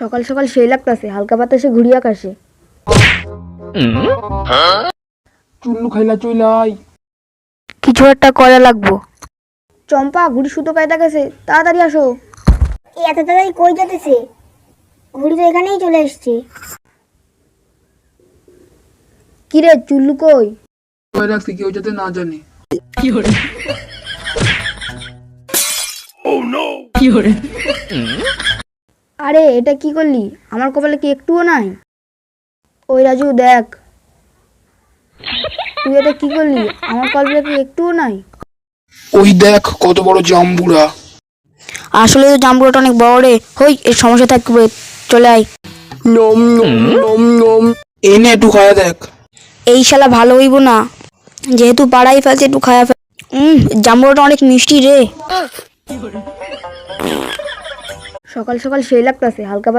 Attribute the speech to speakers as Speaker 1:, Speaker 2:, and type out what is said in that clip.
Speaker 1: সকাল সকাল সেই লাগতাছে, হালকা বাতাসে ঘুরি আকাশে।
Speaker 2: চুল্লু খাইলা চইলাই।
Speaker 1: কিছু একটা করা লাগবো। চম্পা, ঘুড়ি সুতো কায়দা গেছে, তাড়াতাড়ি আসো।
Speaker 3: এত তাড়াতাড়ি কই যেতেছে? ঘুড়ি তো এখানেই চলে এসছে।
Speaker 1: কিরে চুল্লু কই?
Speaker 2: কই রাখছি কেউ যাতে না জানে।
Speaker 1: আরে এটা কি করলি? আমার কপালে কি একটুও নাই? ওই রাজু দেখ, তুই এটা কি করলি? আমার কপালে কি একটুও নাই?
Speaker 2: ওই দেখ কত বড় জাম্বুরা।
Speaker 1: আসলে তো জাম্বুরাটা অনেক বড় রে। হই, এর সমস্যা থাকবে, চলে আয়।
Speaker 2: নম নম নম নম। এই নে একটু খায়া দেখ।
Speaker 1: এই শালা ভালো হইব না, যেহেতু পাড়াই ফেলছে একটু খায়া ফেল। জাম্বুরাটা অনেক মিষ্টি রে। সকাল সকাল সেই লাগতাছে, হালকা